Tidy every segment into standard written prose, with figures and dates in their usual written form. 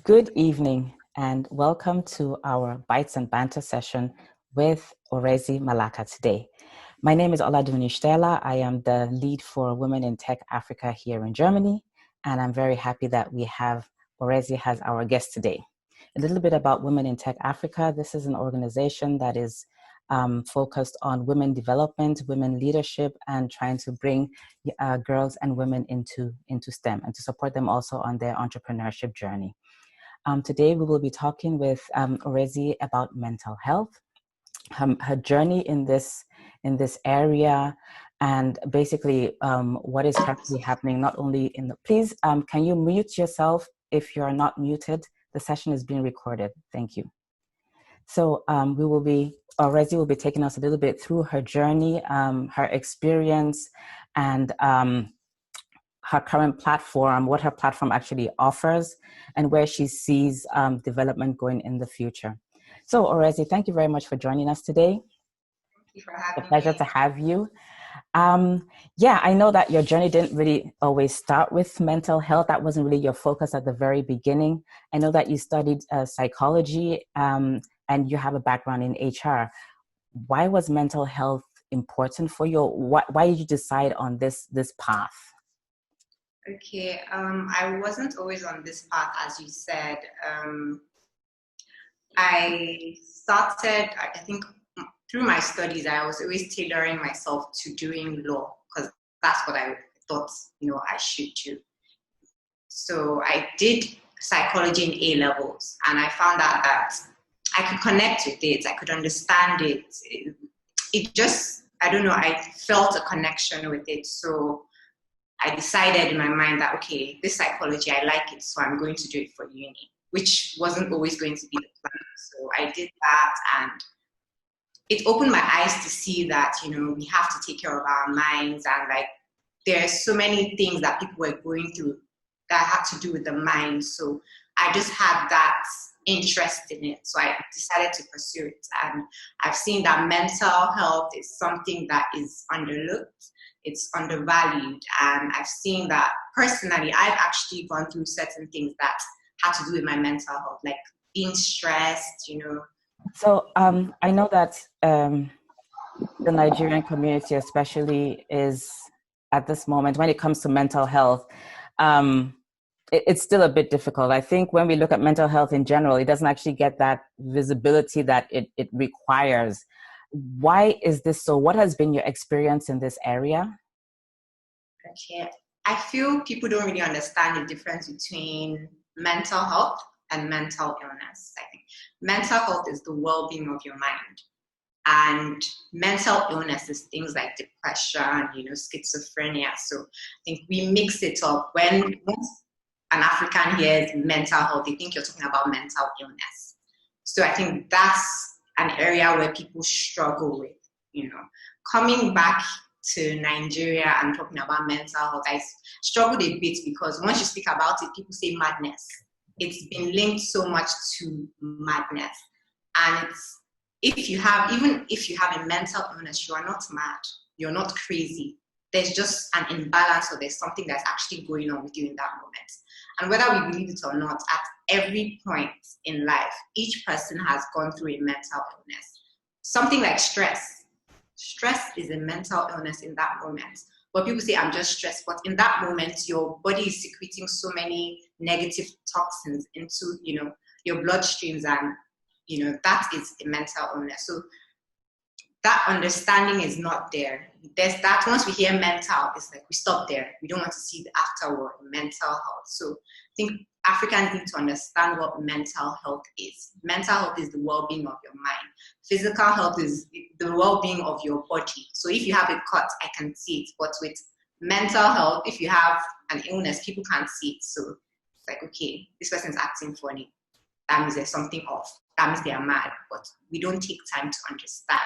Good evening and welcome to our Bytes and Banter session with Orezimena today. My name is Oladuni Stella. I am the lead for Women in Tech Africa here in Germany, and I'm very happy that we have Orezi as our guest today. A little bit about Women in Tech Africa. This is an organization that is focused on women development, women leadership, and trying to bring girls and women into STEM and to support them also on their entrepreneurship journey. Today, we will be talking with Orezi about mental health, her journey in this area, and basically what is currently happening. Not only in the please, can you mute yourself if you are not muted? The session is being recorded. Thank you. So Orezi will be taking us a little bit through her journey, her experience, and her current platform, what her platform actually offers, and where she sees development going in the future. So, Orezi, thank you very much for joining us today. Thank you for having me. It's a pleasure to have you. Yeah, I know that your journey didn't really always start with mental health. That wasn't really your focus at the very beginning. I know that you studied psychology and you have a background in HR. Why was mental health important for you? Why did you decide on this path? Okay, I wasn't always on this path, as you said. I started, I think, through my studies, I was always tailoring myself to doing law because that's what I thought, I should do. So I did psychology in A levels, and I found out that I could connect with it, I could understand it. It just, I don't know, I felt a connection with it. So I decided in my mind that, okay, this psychology, I like it, so I'm going to do it for uni, which wasn't always going to be the plan. So I did that, and it opened my eyes to see that, we have to take care of our minds, and there's so many things that people were going through that had to do with the mind. So I just had that interest in it. So I decided to pursue it. And I've seen that mental health is something that is underlooked. It's undervalued. And I've seen that personally, I've actually gone through certain things that had to do with my mental health, like being stressed, So I know that the Nigerian community especially is, at this moment, when it comes to mental health, it's still a bit difficult. I think when we look at mental health in general, it doesn't actually get that visibility that it requires. Why is this so? What has been your experience in this area? Okay. I feel people don't really understand the difference between mental health and mental illness. I think mental health is the well-being of your mind. And mental illness is things like depression, schizophrenia. So I think we mix it up. Once an African hears mental health, they think you're talking about mental illness. So I think that's an area where people struggle with, Coming back to Nigeria and talking about mental health, I struggled a bit because once you speak about it, people say madness. It's been linked so much to madness. And if you have a mental illness, you are not mad, you're not crazy. There's just an imbalance, or there's something that's actually going on with you in that moment. And whether we believe it or not, at every point in life, each person has gone through a mental illness. Something like stress. Stress is a mental illness in that moment. But people say, I'm just stressed. But in that moment, your body is secreting so many negative toxins into, your bloodstreams, and that is a mental illness. So that understanding is not there. There's that once we hear mental, it's like we stop there. We don't want to see the afterword, mental health. So I think Africans need to understand what mental health is. Mental health is the well-being of your mind. Physical health is the well-being of your body. So if you have a cut, I can see it. But with mental health, if you have an illness, people can't see it. So it's like, okay, this person's acting funny. That means there's something off. That means they are mad. But we don't take time to understand.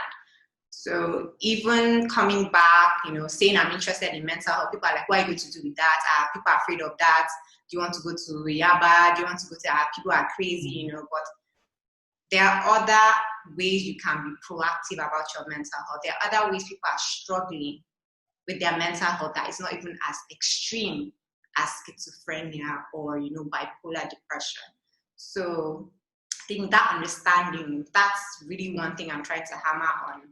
So even coming back, saying I'm interested in mental health, people are like, what are you going to do with that? People are afraid of that. Do you want to go to Yaba? Do you want to go to people are crazy, But there are other ways you can be proactive about your mental health. There are other ways people are struggling with their mental health that is not even as extreme as schizophrenia or, bipolar depression. So I think that understanding, that's really one thing I'm trying to hammer on.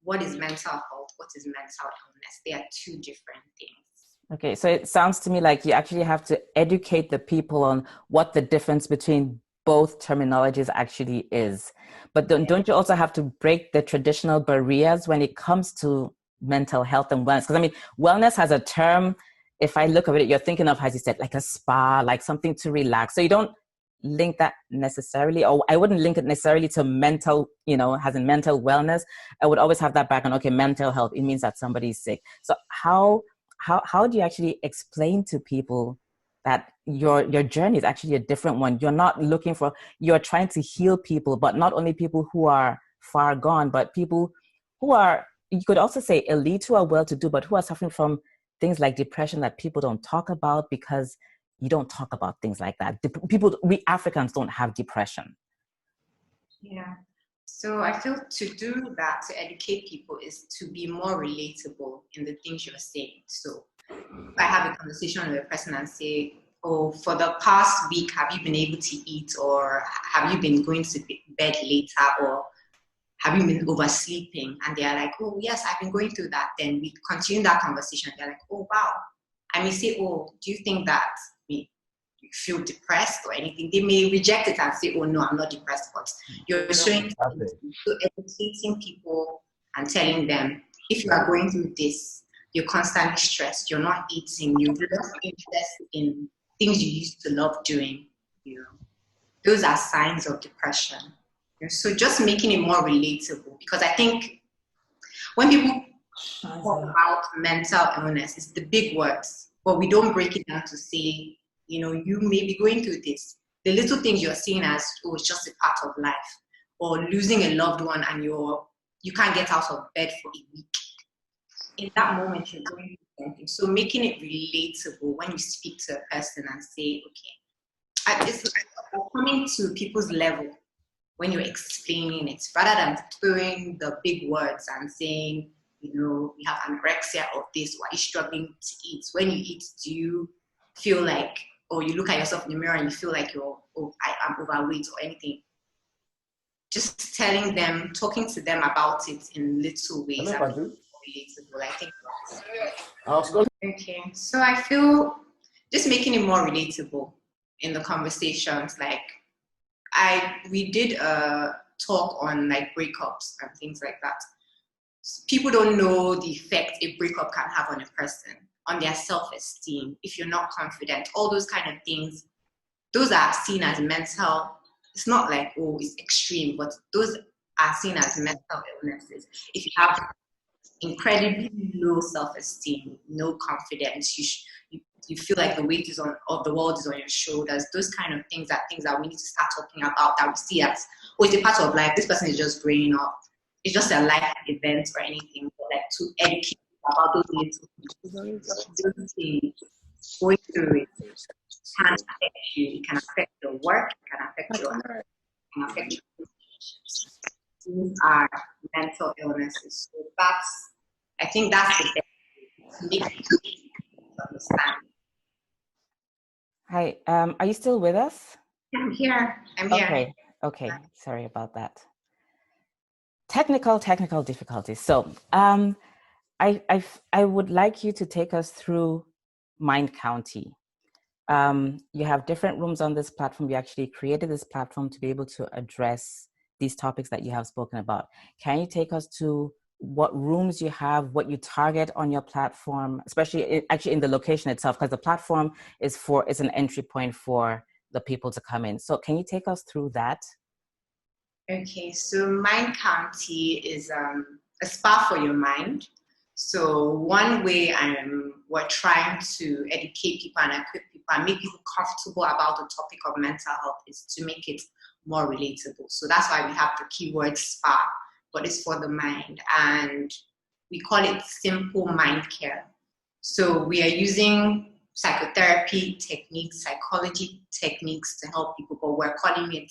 What is mental health? What is mental illness? They are two different things. Okay, so it sounds to me like you actually have to educate the people on what the difference between both terminologies actually is. But don't you also have to break the traditional barriers when it comes to mental health and wellness? Because I mean, wellness has a term. If I look at it, you're thinking of, as you said, like a spa, like something to relax. So you don't link that necessarily, or I wouldn't link it necessarily to mental, has in mental wellness. I would always have that back on, okay, mental health, it means that somebody's sick. So how do you actually explain to people that your journey is actually a different one? You're trying to heal people, but not only people who are far gone, but people who are, you could also say elite, who are well-to-do, but who are suffering from things like depression that people don't talk about because you don't talk about things like that. We Africans don't have depression. Yeah. So I feel to do that, to educate people, is to be more relatable in the things you're saying. So if I have a conversation with a person and say, oh, for the past week, have you been able to eat, or have you been going to bed later, or have you been oversleeping? And they're like, oh, yes, I've been going through that. Then we continue that conversation. They're like, oh, wow. I may say, oh, do you think that you feel depressed or anything? They may reject it and say, oh, no, I'm not depressed. But you're showing, so educating people and telling them, if you are going through this, you're constantly stressed, you're not eating, you've lost interest in things you used to love doing, those are signs of depression. So just making it more relatable, because I think when people talk about mental illness, it's the big words, but we don't break it down to say, you may be going through this. The little things you're seeing as, oh, it's just a part of life, or losing a loved one and you can't get out of bed for a week. In that moment, you're going through something. So making it relatable when you speak to a person and say, okay, it's coming to people's level when you're explaining it, rather than throwing the big words and saying, we have anorexia of this, why are you struggling to eat? When you eat, do you feel like, or you look at yourself in the mirror and you feel like I'm overweight or anything? Just telling them, talking to them about it in little ways. Relatable, I think. Okay, so I feel just making it more relatable in the conversations. Like we did a talk on like breakups and things like that. People don't know the effect a breakup can have on a person, on their self-esteem, if you're not confident, all those kind of things. Those are seen as mental. It's not like, oh, it's extreme, but those are seen as mental illnesses. If you have incredibly low self-esteem, no confidence, you feel like the weight of the world is on your shoulders. Those kind of things are things that we need to start talking about, that we see as, oh, it's a part of life. This person is just growing up. It's just a life event or anything. But like to educate about those little things, going through it can affect you. It can affect your work. It can affect your life. It can affect your relationships. These are mental illnesses. So I think that's the best to make people understand. Hi, are you still with us? I'm here. Okay. Sorry about that. Technical difficulties. So I would like you to take us through Mind County. You have different rooms on this platform. You actually created this platform to be able to address these topics that you have spoken about. Can you take us to what rooms you have, what you target on your platform, especially actually in the location itself, because the platform is an entry point for the people to come in. So can you take us through that? Okay, so Mind County is a spa for your mind. So one way we're trying to educate people and equip people and make people comfortable about the topic of mental health is to make it more relatable. So that's why we have the keyword spa, but it's for the mind, and we call it simple mind care. So we are using psychotherapy techniques, psychology techniques to help people, but we're calling it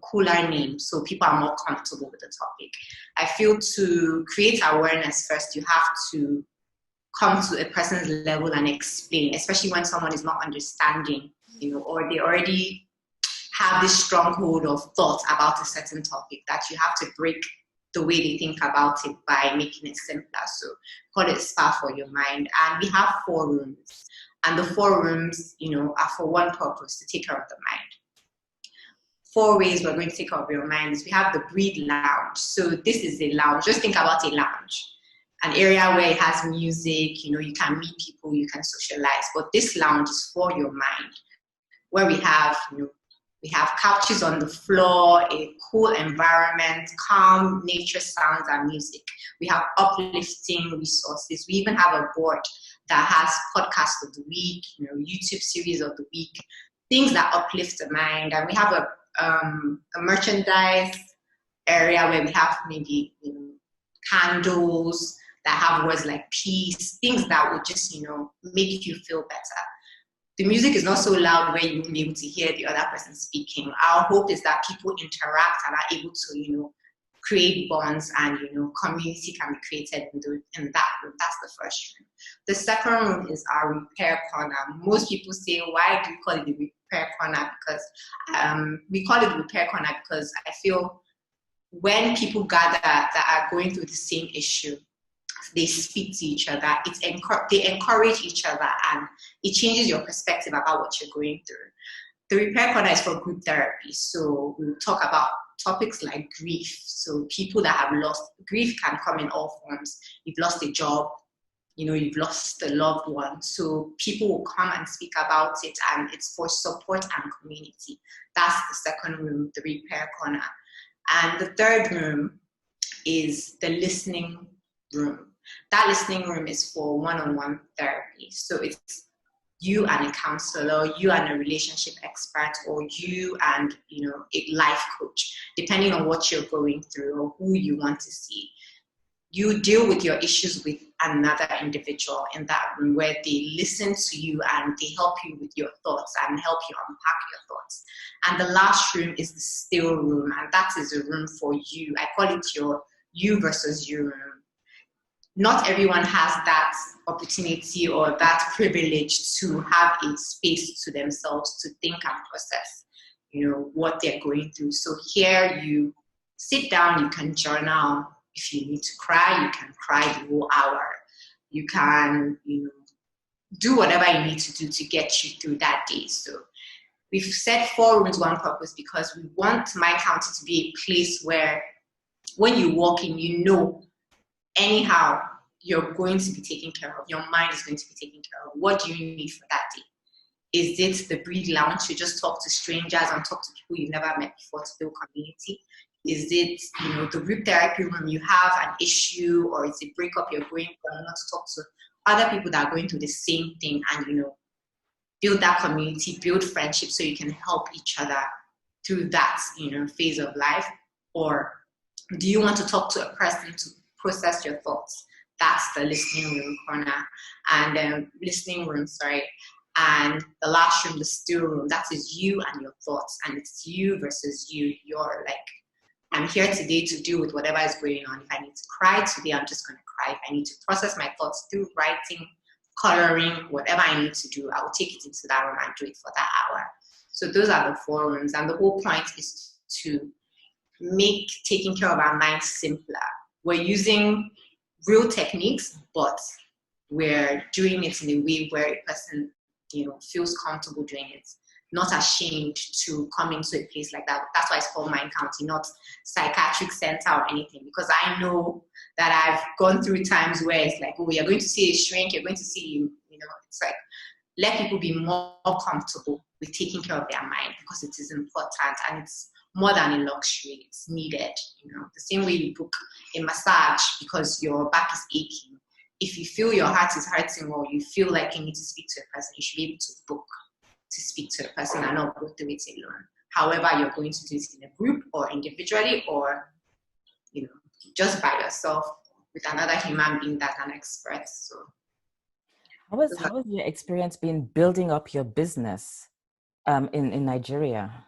cooler names so people are more comfortable with the topic. I feel to create awareness first, you have to come to a person's level and explain, especially when someone is not understanding, or they already have this stronghold of thought about a certain topic that you have to break the way they think about it by making it simpler. So call it spa for your mind. And we have 4 rooms. And the 4 rooms, are for one purpose, to take care of the mind. 4 ways we're going to take care of your minds. We have the Breathe Lounge. So this is a lounge. Just think about a lounge. An area where it has music, you can meet people, you can socialize. But this lounge is for your mind, where we have couches on the floor, a cool environment, calm nature sounds and music. We have uplifting resources. We even have a board that has podcast of the week, YouTube series of the week, things that uplift the mind. And we have a merchandise area where we have maybe candles that have words like peace, things that would just make you feel better. The music is not so loud where you won't be able to hear the other person speaking. Our hope is that people interact and are able to create bonds, and community can be created in that room. That's the first room. The second room is our repair corner. Most people say, why do you call it the repair corner? Because we call it repair corner because I feel when people gather that are going through the same issue, they speak to each other, they encourage each other, and it changes your perspective about what you're going through. The repair corner is for group therapy. So we'll talk about topics like grief. So people that have lost, grief can come in all forms. You've lost a job, you've lost a loved one. So people will come and speak about it, and it's for support and community. That's the second room, the repair corner. And the third room is the listening room. That listening room is for one-on-one therapy. So it's you and a counselor, you and a relationship expert, or you and a life coach, depending on what you're going through or who you want to see. You deal with your issues with another individual in that room, where they listen to you and they help you with your thoughts and help you unpack your thoughts. And the last room is the still room, and that is a room for you. I call it your you versus you room. Not everyone has that opportunity or that privilege to have a space to themselves to think and process, what they're going through. So here you sit down, you can journal. If you need to cry, you can cry the whole hour. You can, do whatever you need to do to get you through that day. So we've set 4 rooms, one purpose, because we want My County to be a place where when you walk in, anyhow, you're going to be taken care of. Your mind is going to be taken care of. What do you need for that day? Is it the Breathe Lounge to just talk to strangers and talk to people you've never met before to build community? Is it, the group therapy room, you have an issue, or it's a breakup you're going through, and not to talk to other people that are going through the same thing and, build that community, build friendship so you can help each other through that, phase of life? Or do you want to talk to a person to process your thoughts? That's the listening room corner. And and the last room, the still room, that is you and your thoughts, and it's you versus you. You're like, I'm here today to deal with whatever is going on. If I need to cry today, I'm just going to cry. If I need to process my thoughts through writing, coloring, whatever I need to do, I will take it into that room and do it for that hour. So those are the 4 rooms. And the whole point is to make taking care of our minds simpler. We're using real techniques, but we're doing it in a way where a person, feels comfortable doing it, not ashamed to come into a place like that. That's why it's called Mind County, not psychiatric center or anything, because I know that I've gone through times where it's like, oh, you're going to see a shrink, you're going to see, it's like, let people be more comfortable with taking care of their mind, because it is important and it's more than a luxury, it's needed. The same way you book a massage because your back is aching. If you feel your heart is hurting or you feel like you need to speak to a person, you should be able to book to speak to a person and not go through it alone. However, you're going to do it in a group or individually, or just by yourself with another human being that's an expert. So how has your experience been building up your business in Nigeria?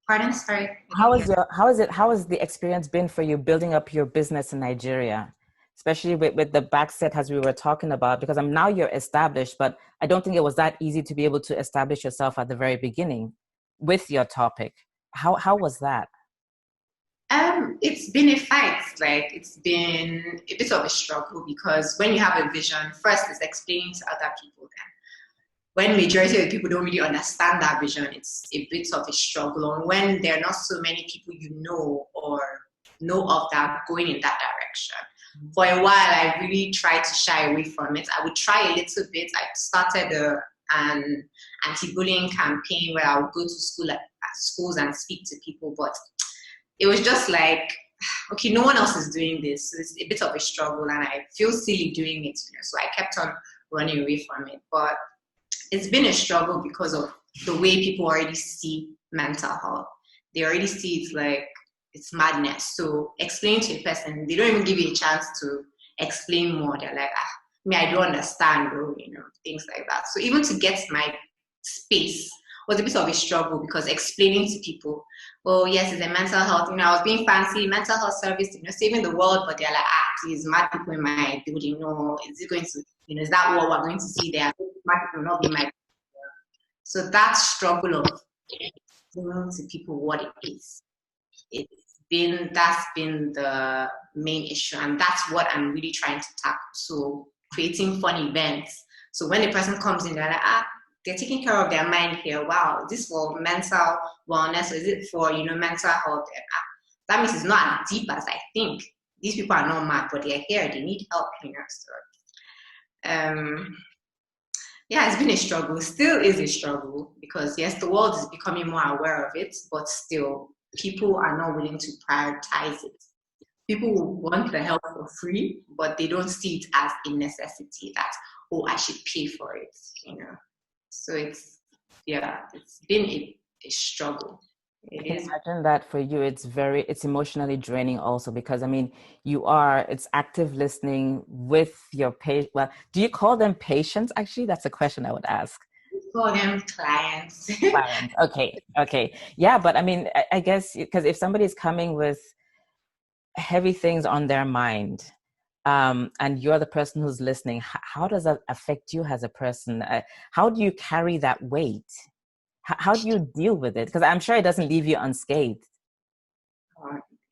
Pardon? Sorry. How has the experience been for you building up your business in Nigeria, especially with the backset as we were talking about? Because now you're established, but I don't think it was that easy to be able to establish yourself at the very beginning. with your topic. How was that? It's been a fight. Like it's been a bit of a struggle because when you have a vision, first it's explaining to other people. Then, when majority of the people don't really understand that vision, it's a bit of a struggle. And when there are not so many people you know or know of that going in that direction. For a while, I really tried to shy away from it. I would try a little bit. I started an anti-bullying campaign where I would go to schools and speak to people, but it was just like, okay, no one else is doing this. So it's a bit of a struggle, and I feel silly doing it. So I kept on running away from it. But it's been a struggle because of the way people already see mental health. They already see it like it's madness. So explain to a person, they don't even give you a chance to explain more. They're like, I don't understand, bro, things like that. So even to get my space was a bit of a struggle because explaining to people, oh yes, it's a mental health, I was being fancy, mental health service, saving the world, but they're like, please, mad people in my building, is it going to, is that what we're going to see there? Mad people will not be my. So that struggle of explaining to people what it is, that's been the main issue, and that's what I'm really trying to tackle. So creating fun events. So when the person comes in, they're like, they're taking care of their mind here. Wow, is this for mental wellness or is it for mental health? And, that means it's not as deep as I think. These people are not mad, but they're here. They need help. So, yeah, it's been a struggle. Still is a struggle because yes, the world is becoming more aware of it, but still, people are not willing to prioritize it. People want the help for free, but they don't see it as a necessity that, I should pay for it. So it's been a struggle. I can imagine that for you, it's emotionally draining also because it's active listening with your patient. Well, do you call them patients? Actually, that's a question I would ask. We call them clients. Clients. Okay. Yeah, but I guess because if somebody's coming with heavy things on their mind, and you're the person who's listening, how does that affect you as a person? How do you carry that weight? How do you deal with it? Because I'm sure it doesn't leave you unscathed.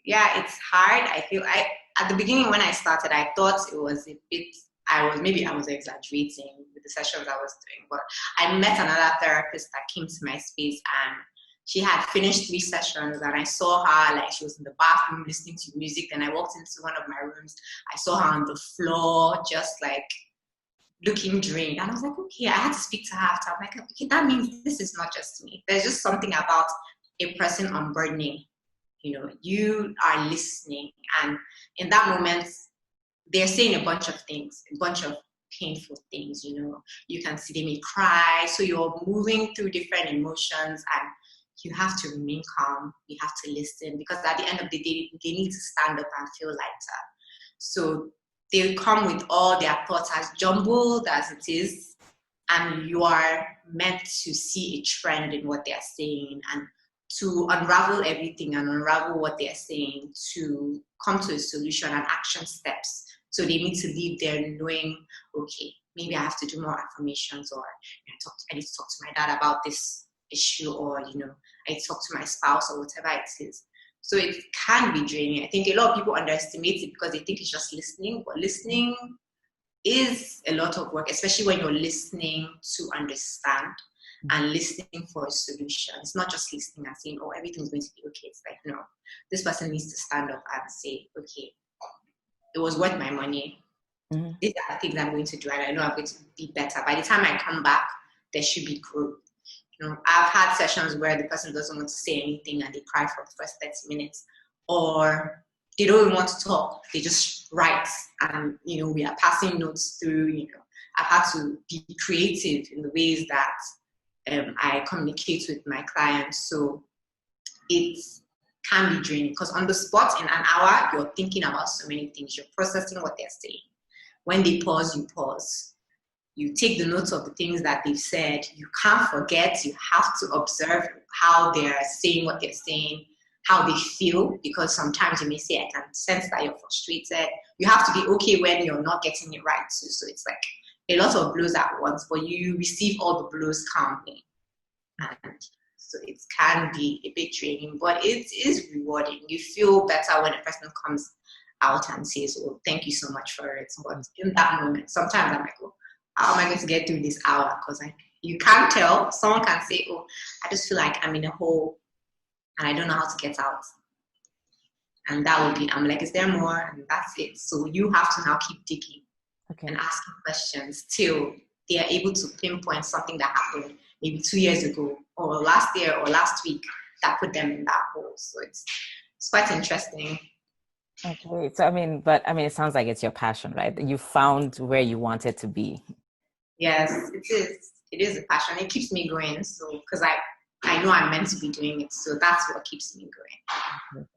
Yeah, it's hard. I feel at the beginning when I started, I thought it was a bit, I was exaggerating with the sessions I was doing, but I met another therapist that came to my space and she had finished 3 sessions and I saw her, like she was in the bathroom listening to music. Then I walked into one of my rooms. I saw her on the floor, just like looking drained. And I was like, okay, I had to speak to her after. I'm like, okay, that means this is not just me. There's just something about a person unburdening. You are listening. And in that moment, they're saying a bunch of things, a bunch of painful things, You can see they may cry. So you're moving through different emotions and you have to remain calm. You have to listen because at the end of the day, they need to stand up and feel lighter. So they come with all their thoughts as jumbled as it is, and you are meant to see a trend in what they are saying and to unravel everything and unravel what they are saying to come to a solution and action steps. So they need to leave there knowing, okay, maybe I have to do more affirmations, or I need to talk to my dad about this issue, or I need to talk to my spouse or whatever it is. So it can be draining. I think a lot of people underestimate it because they think it's just listening, but listening is a lot of work, especially when you're listening to understand and listening for a solution. It's not just listening and saying, everything's going to be okay. It's like, no, this person needs to stand up and say, okay, it was worth my money. Mm-hmm. These are the things I'm going to do, and I know I'm going to be better. By the time I come back, there should be growth. I've had sessions where the person doesn't want to say anything and they cry for the first 30 minutes, or they don't even want to talk. They just write, and we are passing notes through. I've had to be creative in the ways that I communicate with my clients. So it can be draining because on the spot in an hour, you're thinking about so many things. You're processing what they're saying. When they pause, you pause. You take the notes of the things that they've said. You can't forget. You have to observe how they're saying what they're saying, how they feel, because sometimes you may say, I can sense that you're frustrated. You have to be okay when you're not getting it right too. So it's like a lot of blows at once, but you receive all the blows calmly. And So it can be a bit draining, but it is rewarding. You feel better when a person comes out and says, "Oh, thank you so much for it." But in that moment, sometimes I'm like, "Oh, how am I going to get through this hour?" Because you can't tell. Someone can say, "Oh, I just feel like I'm in a hole and I don't know how to get out." And that would be, I'm like, "Is there more?" And that's it. So you have to now keep digging and asking questions till they are able to pinpoint something that happened maybe 2 years ago or last year or last week that put them in that hole. So it's quite interesting. Okay. So, it sounds like it's your passion, right? You found where you want it to be. Yes, it is. It is a passion. It keeps me going. So, because I know I'm meant to be doing it. So that's what keeps me going.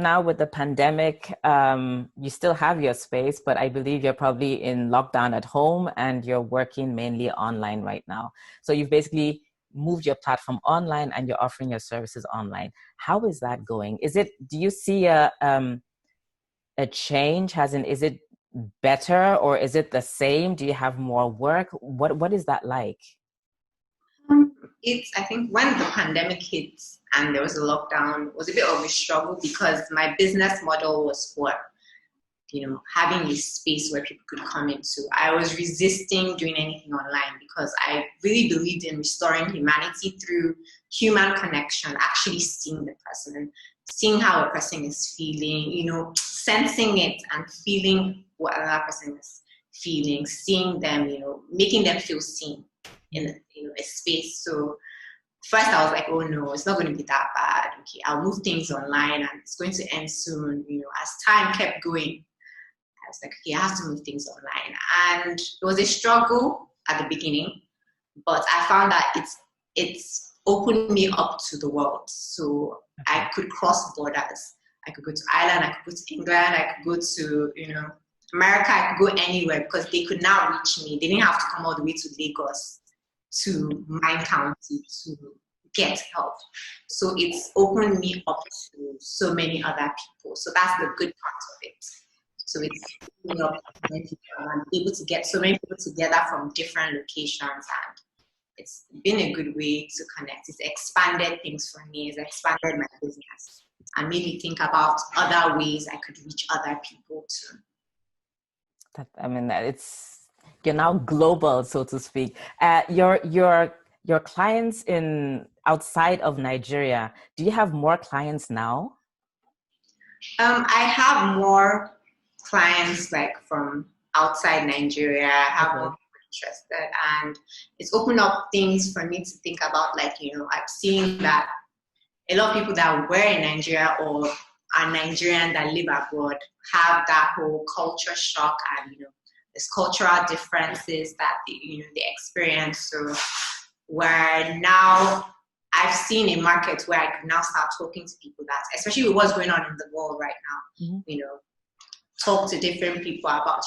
Now with the pandemic, you still have your space, but I believe you're probably in lockdown at home and you're working mainly online right now. So you've basically moved your platform online and you're offering your services online. How is that going? Do you see a change? Is it better or is it the same? Do you have more work? What is that like? I think when the pandemic hit and there was a lockdown, it was a bit of a struggle because my business model was for, having a space where people could come into. I was resisting doing anything online because I really believed in restoring humanity through human connection, actually seeing the person, seeing how a person is feeling, sensing it and feeling what another person is feeling, seeing them, making them feel seen in a space. So first I was like, oh no, it's not going to be that bad. Okay, I'll move things online and it's going to end soon. As time kept going, I was like, okay, I have to move things online. And it was a struggle at the beginning, but I found that it's opened me up to the world. So I could cross borders. I could go to Ireland, I could go to England, I could go to, America, I could go anywhere because they could now reach me. They didn't have to come all the way to Lagos to my county to get help. So it's opened me up to so many other people. So that's the good part of it. So it's opening up many people and able to get so many people together from different locations, and it's been a good way to connect. It's expanded things for me. It's expanded my business and made me think about other ways I could reach other people too. You're now global, so to speak. Your clients outside of Nigeria, do you have more clients now? I have more clients like from outside Nigeria. I have more interested, and it's opened up things for me to think about. Like, I've seen that a lot of people that were in Nigeria or are Nigerian that live abroad have that whole culture shock and, there's cultural differences that they experience. So where now I've seen a market where I can now start talking to people that, especially with what's going on in the world right now, talk to different people about,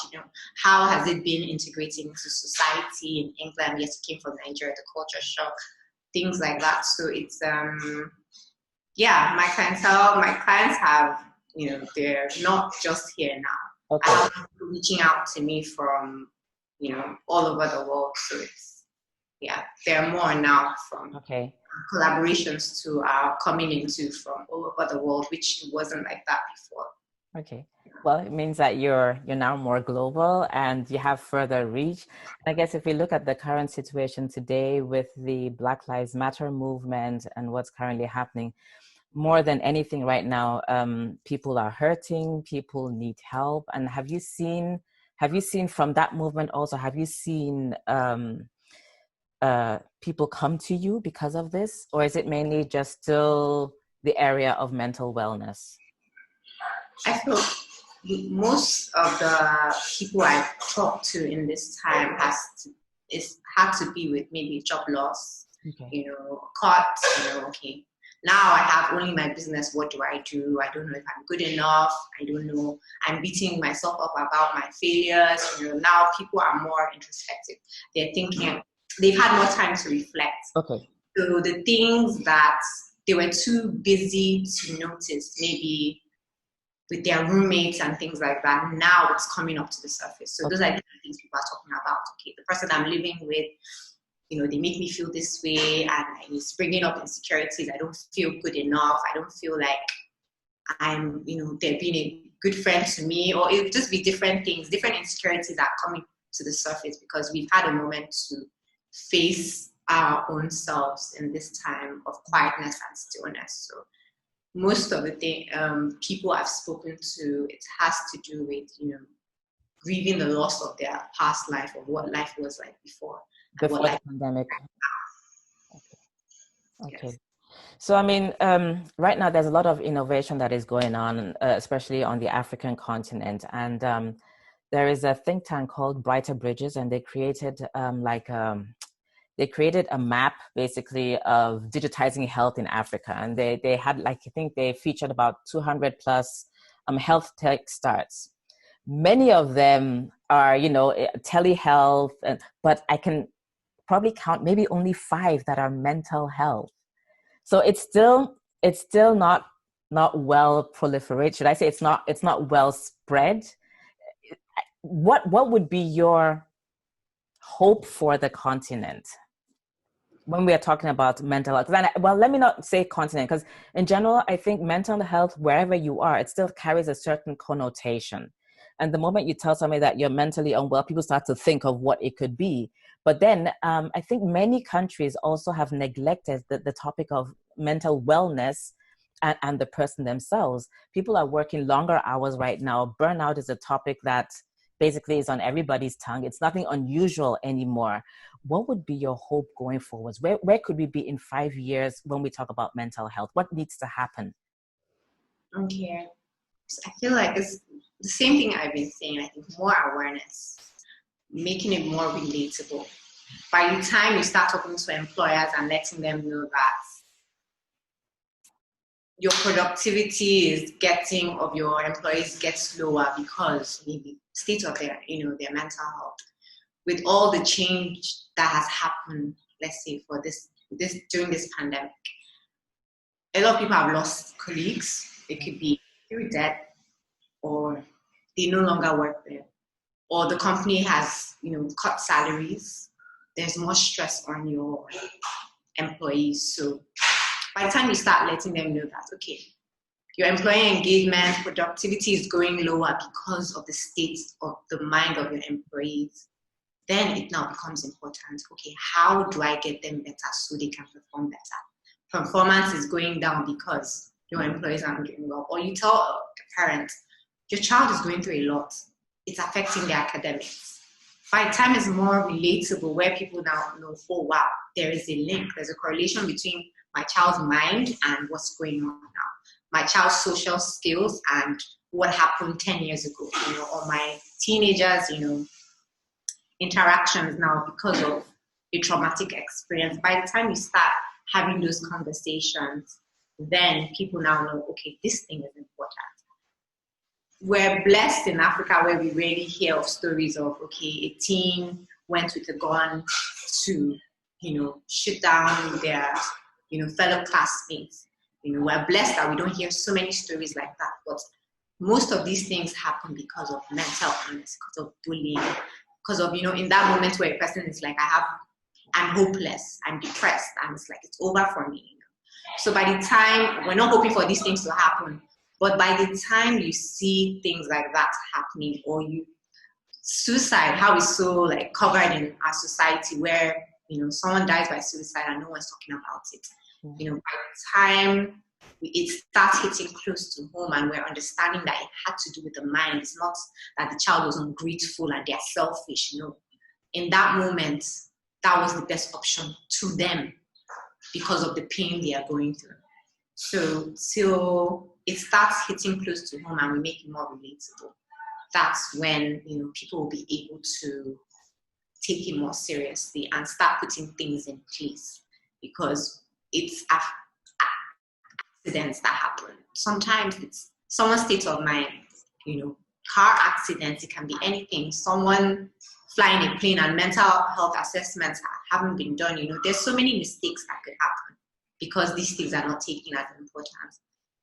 how has it been integrating into society in England? Yes, you came from Nigeria, the culture shock, things like that. So it's, my clients have, they're not just here now. Okay. I have people reaching out to me from, all over the world. So it's, there are more now from collaborations to coming into from all over the world, which wasn't like that before. Okay. Well, it means that you're now more global and you have further reach. And I guess if we look at the current situation today with the Black Lives Matter movement and what's currently happening, more than anything right now, people are hurting, people need help. And have you seen from that movement also, have you seen people come to you because of this? Or is it mainly just still the area of mental wellness? I feel most of the people I've talked to in this time had to be with maybe job loss, okay, now I have only my business. What do? I don't know if I'm good enough. I don't know. I'm beating myself up about my failures. Now people are more introspective. They're thinking, they've had more time to reflect. Okay. So the things that they were too busy to notice, maybe with their roommates and things like that, now it's coming up to the surface. So those are the things people are talking about. Okay, the person I'm living with, they make me feel this way, and it's bringing up insecurities. I don't feel good enough. I don't feel like I'm, they're being a good friend to me, or it would just be different things, different insecurities that are coming to the surface because we've had a moment to face our own selves in this time of quietness and stillness. So most of the people I've spoken to, it has to do with, grieving the loss of their past life, or what life was like before Before what life the pandemic. Okay. Yes. So, I mean, right now there's a lot of innovation that is going on, especially on the African continent. And there is a think tank called Brighter Bridges, and they created they created a map basically of digitizing health in Africa. And they had I think they featured about 200 plus health tech starts. Many of them are, telehealth, but I can probably count maybe only 5 that are mental health. So it's still not well proliferated. Should I say it's not well spread? What would be your hope for the continent when we are talking about mental health? Well, let me not say continent, because in general, I think mental health, wherever you are, it still carries a certain connotation. And the moment you tell somebody that you're mentally unwell, people start to think of what it could be. But then I think many countries also have neglected the topic of mental wellness and the person themselves. People are working longer hours right now. Burnout is a topic that basically is on everybody's tongue. It's nothing unusual anymore. What would be your hope going forwards? Where could we be in 5 years when we talk about mental health? What needs to happen? Okay. So I feel like it's the same thing I've been saying. I think more awareness, making it more relatable. By the time you start talking to employers and letting them know that your productivity of your employees gets lower because maybe state of their mental health, with all the change that has happened, let's say for this during this pandemic, a lot of people have lost colleagues. It could be through death, or they no longer work there, or the company has cut salaries. There's more stress on your employees. So by the time you start letting them know that, okay, your employee engagement, productivity is going lower because of the state of the mind of your employees, then it now becomes important. Okay, how do I get them better so they can perform better? Performance is going down because your employees aren't doing well. Or you tell a parent, your child is going through a lot. It's affecting their academics. By the time it's more relatable, where people now know, oh wow, there is a link, there's a correlation between my child's mind and what's going on now. My child's social skills and what happened 10 years ago, or my teenagers, interactions now because of a traumatic experience. By the time you start having those conversations, then people now know, okay, this thing is important. We're blessed in Africa where we rarely hear of stories of, okay, a teen went with a gun to, shoot down their, fellow classmates. We're blessed that we don't hear so many stories like that. But most of these things happen because of mental illness, because of bullying, because of, in that moment where a person is like, I'm hopeless, I'm depressed, and it's like, it's over for me. So by the time, we're not hoping for these things to happen, but by the time you see things like that happening, or suicide, how it's so like covered in our society where, someone dies by suicide and no one's talking about it. By the time it starts hitting close to home and we're understanding that it had to do with the mind, it's not that the child was ungrateful and they're selfish, In that moment, that was the best option to them because of the pain they are going through. So till it starts hitting close to home and we make it more relatable, that's when people will be able to take it more seriously and start putting things in place, because it's accidents that happen. Sometimes it's someone's state of mind, car accidents, it can be anything. Someone flying a plane and mental health assessments haven't been done. There's so many mistakes that could happen because these things are not taken as important.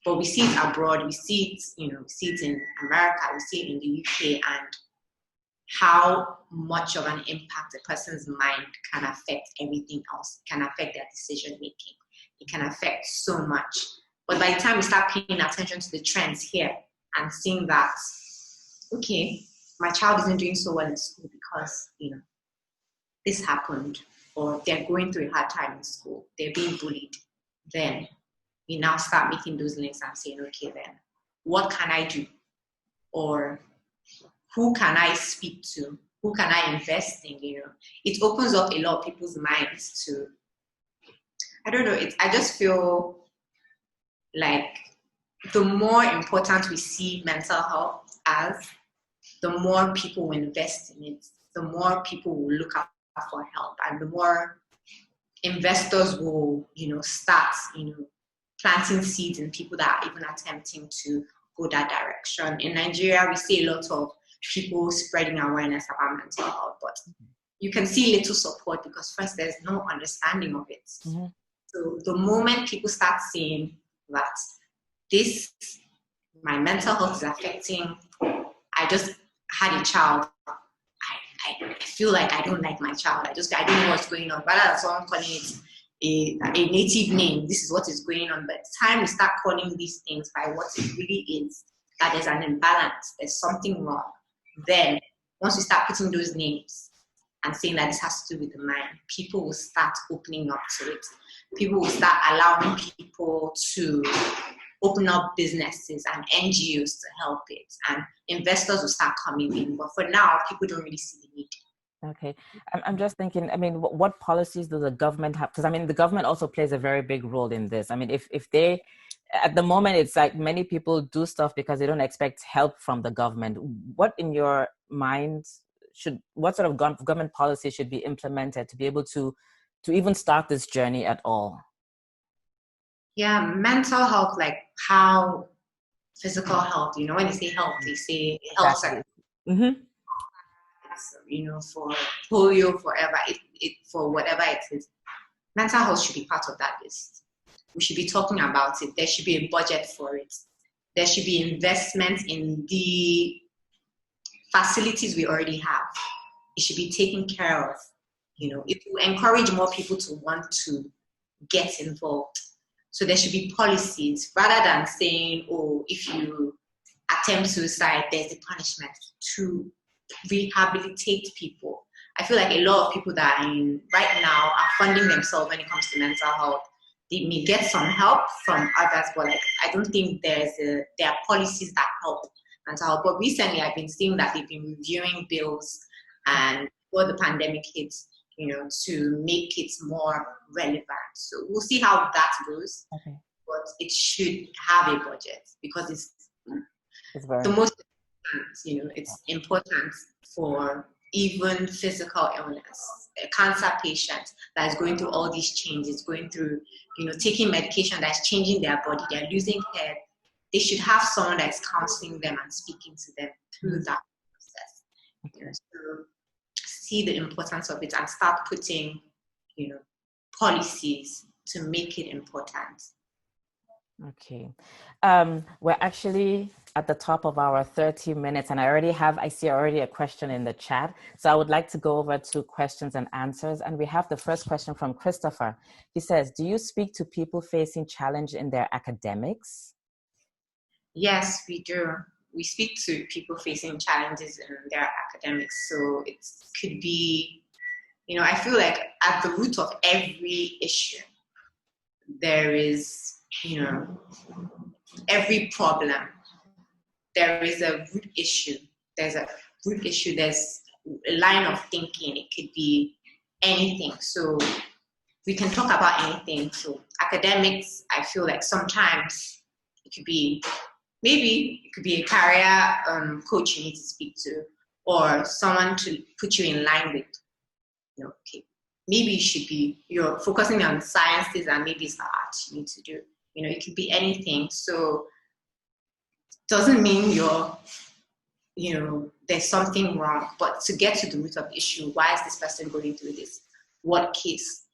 But we see it abroad, we see it, we see it in America, we see it in the UK, and how much of an impact a person's mind can affect everything else, can affect their decision making. It can affect so much. But by the time we start paying attention to the trends here and seeing that, okay, my child isn't doing so well in school because, this happened, or they're going through a hard time in school, they're being bullied, then we now start making those links and saying, okay, then what can I do? Or who can I speak to? Who can I invest in? It opens up a lot of people's minds to, I don't know, I just feel like the more important we see mental health as, the more people will invest in it, the more people will look out for help, and the more investors will, start, planting seeds in people that are even attempting to go that direction. In Nigeria, we see a lot of people spreading awareness about mental health, but you can see little support because first, there's no understanding of it. Mm-hmm. So the moment people start seeing that my mental health is affecting, I just had a child, I feel like I don't like my child. I don't know what's going on. Rather than someone calling it a native name, this is what is going on. But it's time we start calling these things by what it really is, that there's an imbalance, there's something wrong. Then once we start putting those names and saying that this has to do with the mind, people will start opening up to it. People will start allowing people to open up businesses and NGOs to help it, and investors will start coming in. But for now, people don't really see the need. Okay. I'm just thinking, what policies does the government have? Because, the government also plays a very big role in this. If they, at the moment, it's like many people do stuff because they don't expect help from the government. What, in your mind, what sort of government policy should be implemented to be able to even start this journey at all? Yeah, mental health, like how physical health, when they say health, they say health sector. Mm-hmm. For polio, forever, for whatever it is. Mental health should be part of that list. We should be talking about it. There should be a budget for it. There should be investment in the facilities we already have. It should be taken care of. It will encourage more people to want to get involved. So there should be policies rather than saying, oh, if you attempt suicide, there's a punishment, to rehabilitate people. I feel like a lot of people that are in right now are funding themselves when it comes to mental health. They may get some help from others, but I don't think there are policies that help mental health. But recently I've been seeing that they've been reviewing bills and before the pandemic hits, to make it more relevant. So we'll see how that goes. Okay. But it should have a budget because it's the most important, it's important for even physical illness. A cancer patient that is going through all these changes, going through, taking medication that's changing their body, they're losing hair. They should have someone that's counseling them and speaking to them through that process. So see the importance of it and start putting, policies to make it important. Okay. We're actually at the top of our 30 minutes and I see already a question in the chat. So I would like to go over to questions and answers. And we have the first question from Christopher. He says, do you speak to people facing challenge in their academics? Yes, we do. We speak to people facing challenges in their academics. So it could be, I feel like at the root of every issue, there is, every problem, there is a root issue. There's a root issue. There's a line of thinking. It could be anything. So we can talk about anything. So academics, I feel like sometimes it could be, maybe it could be a career coach you need to speak to, or someone to put you in line with, okay, maybe you're focusing on sciences and maybe it's art you need to do. It could be anything. So doesn't mean there's something wrong, but to get to the root of the issue, why is this person going through this? What case?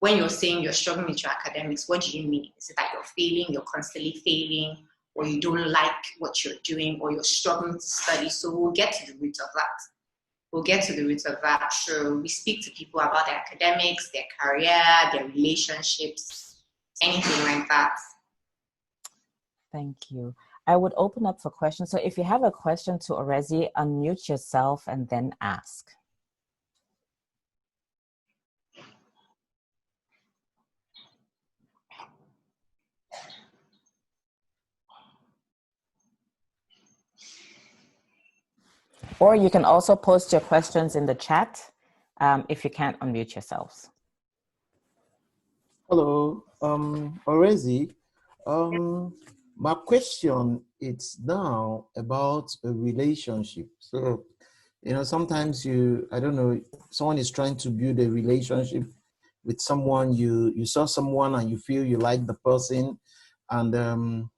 When you're saying you're struggling with your academics, what do you mean? Is it that you're failing, you're constantly failing, or you don't like what you're doing, or you're struggling to study? So we'll get to the root of that. we'll get to the roots of that. So we speak to people about their academics, their career, their relationships, anything like that. Thank you. I would open up for questions. So if you have a question to Orezi, unmute yourself and then ask. Or you can also post your questions in the chat if you can't unmute yourselves. Hello, Orezi. My question is now about a relationship. So, sometimes I don't know, someone is trying to build a relationship with someone. You saw someone and you feel you like the person, and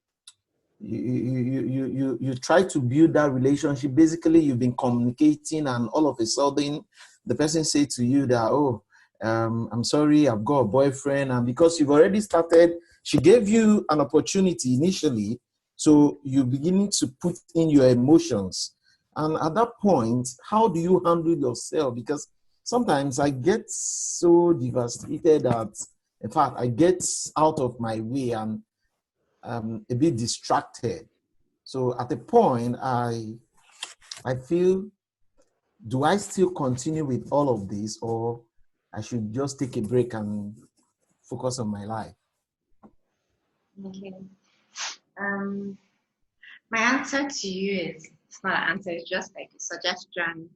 you try to build that relationship. Basically, you've been communicating, and all of a sudden, the person say to you that, oh, I'm sorry, I've got a boyfriend. And because you've already started, she gave you an opportunity initially. So you're beginning to put in your emotions. And at that point, how do you handle yourself? Because sometimes I get so devastated that, in fact, I get out of my way and a bit distracted. So at a point, I feel, do I still continue with all of this, or I should just take a break and focus on my life? Okay. My answer to you is, it's not an answer, it's just like a suggestion.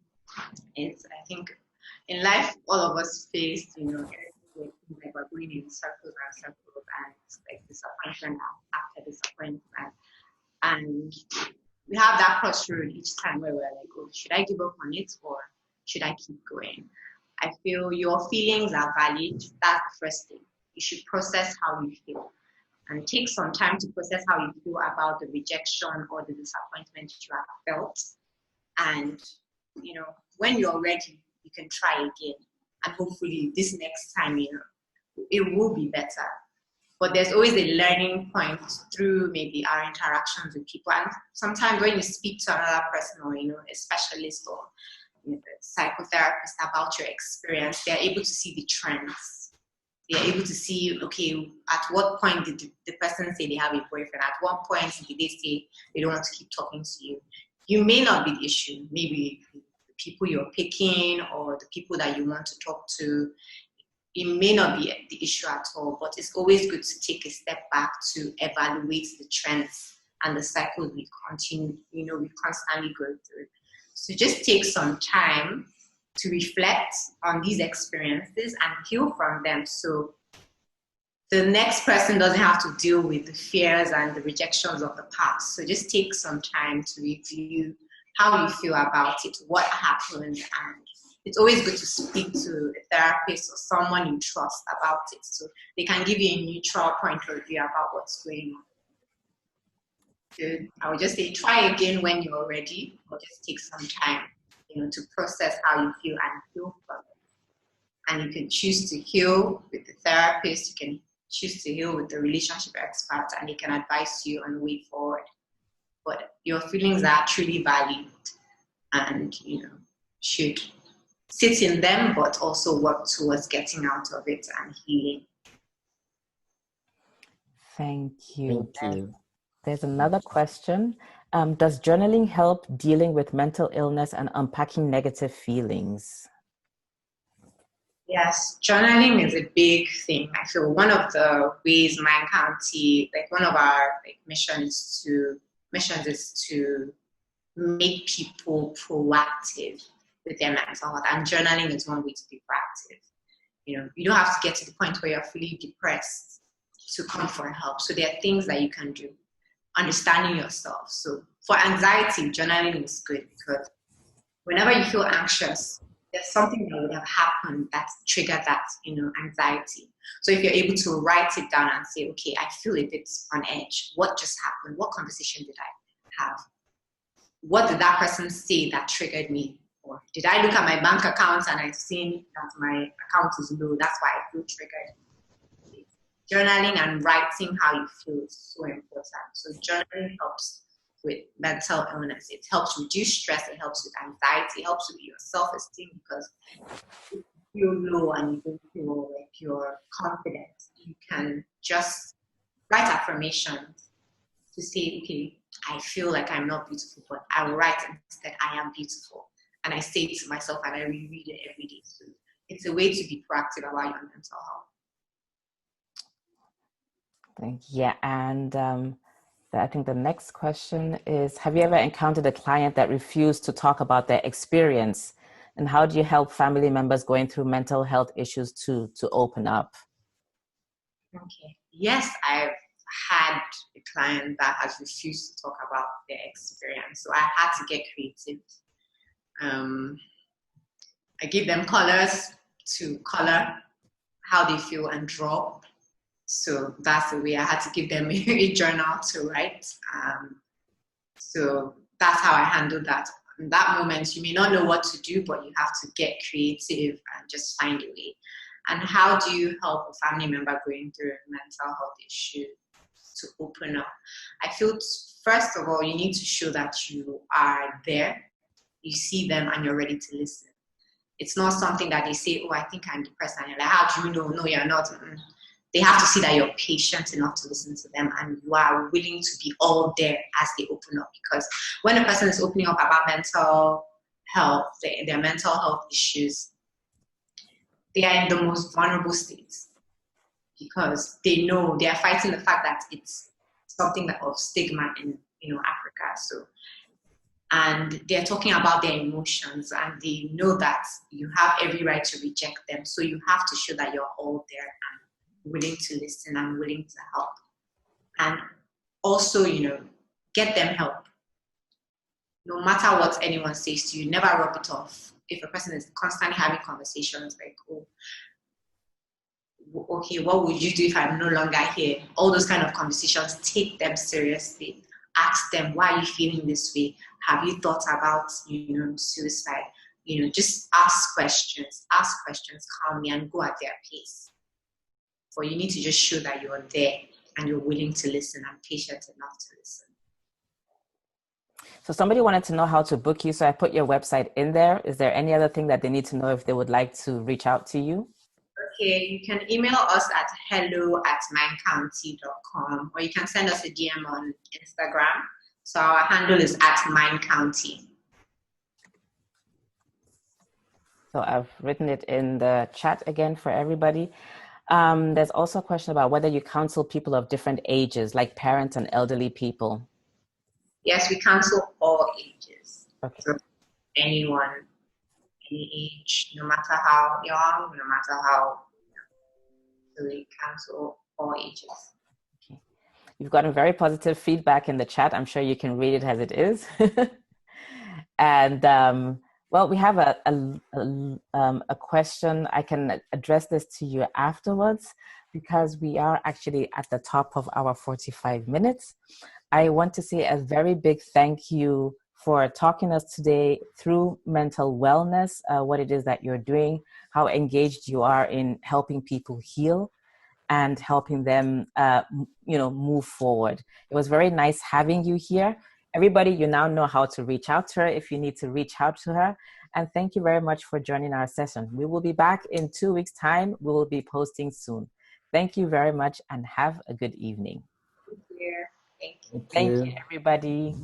Is, I think in life, all of us face, like we're going in circles and circles, and it's like disappointment after disappointment. And we have that crossroad each time where we're like, oh, should I give up on it or should I keep going? I feel your feelings are valid. That's the first thing. You should process how you feel and take some time to process how you feel about the rejection or the disappointment you have felt. And, when you're ready, you can try again. And hopefully this next time, it will be better. But there's always a learning point through maybe our interactions with people. And sometimes when you speak to another person or, a specialist or a psychotherapist about your experience, they're able to see the trends. They're able to see, okay, at what point did the person say they have a boyfriend? At what point did they say they don't want to keep talking to you? You may not be the issue. Maybe the people you're picking or the people that you want to talk to, it may not be the issue at all, but it's always good to take a step back to evaluate the trends and the cycles we constantly go through. So just take some time to reflect on these experiences and heal from them, so the next person doesn't have to deal with the fears and the rejections of the past. So just take some time to review how you feel about it, what happened, and it's always good to speak to a therapist or someone you trust about it, so they can give you a neutral point of view about what's going on. Good. I would just say try again when you're ready, or just take some time, to process how you feel and heal from it. And you can choose to heal with the therapist, you can choose to heal with the relationship expert, and they can advise you on the way forward. But your feelings are truly valid, and should sit in them, but also work towards getting out of it and healing. Thank you. There's another question. Does journaling help dealing with mental illness and unpacking negative feelings? Yes, journaling is a big thing. I feel one of the ways Mind County, like one of our missions is to make people proactive with their mental health, and journaling is one way to be proactive. You don't have to get to the point where you're fully depressed to come for help. So there are things that you can do. Understanding yourself. So for anxiety, journaling is good because whenever you feel anxious, there's something that would have happened that triggered that, anxiety. So if you're able to write it down and say, okay, I feel a bit on edge. What just happened? What conversation did I have? What did that person say that triggered me? Or did I look at my bank account and I've seen that my account is low? That's why I feel triggered. Journaling and writing how you feel is so important. So journaling helps with mental illness. It helps reduce stress, it helps with anxiety, it helps with your self-esteem, because if you feel low and you don't feel like you're confident, you can just write affirmations to say, okay, I feel like I'm not beautiful, but I will write instead, I am beautiful. And I say it to myself and I reread it every day. So it's a way to be proactive about your mental health. Yeah, and I think the next question is, have you ever encountered a client that refused to talk about their experience? And how do you help family members going through mental health issues to open up? Okay. Yes, I've had a client that has refused to talk about their experience. So I had to get creative. I give them colors to color how they feel and draw. So that's the way. I had to give them a journal to write. So that's how I handled that. In that moment, you may not know what to do, but you have to get creative and just find a way. And how do you help a family member going through a mental health issue to open up? I feel, first of all, you need to show that you are there, you see them, and you're ready to listen. It's not something that they say, oh, I think I'm depressed, and you're like, how do you know? No, you're not. They have to see that you're patient enough to listen to them and you are willing to be all there as they open up. Because when a person is opening up about mental health, their mental health issues, they are in the most vulnerable states because they know they are fighting the fact that it's something that of stigma in Africa. So, and they're talking about their emotions and they know that you have every right to reject them. So you have to show that you're all there and willing to listen and willing to help. And also, get them help. No matter what anyone says to you, never rub it off. If a person is constantly having conversations like, oh, okay, what would you do if I'm no longer here? All those kind of conversations, take them seriously. Ask them, why are you feeling this way? Have you thought about, suicide? Just ask questions calmly and go at their pace. But you need to just show that you're there and you're willing to listen and patient enough to listen. So somebody wanted to know how to book you. So I put your website in there. Is there any other thing that they need to know if they would like to reach out to you? Okay, you can email us at hello@minecounty.com, or you can send us a DM on Instagram. So our handle is @minecounty. So I've written it in the chat again for everybody. There's also a question about whether you counsel people of different ages, like parents and elderly people. Yes, we counsel all ages. Okay. So anyone, any age, no matter how young, no matter how, so we counsel all ages. Okay. You've gotten very positive feedback in the chat. I'm sure you can read it as it is. And well, we have a question. I can address this to you afterwards because we are actually at the top of our 45 minutes. I want to say a very big thank you for talking us today through mental wellness, what it is that you're doing, how engaged you are in helping people heal and helping them, move forward. It was very nice having you here. Everybody, you now know how to reach out to her if you need to reach out to her. And thank you very much for joining our session. We will be back in 2 weeks' time. We will be posting soon. Thank you very much and have a good evening. Thank you. Thank you, everybody.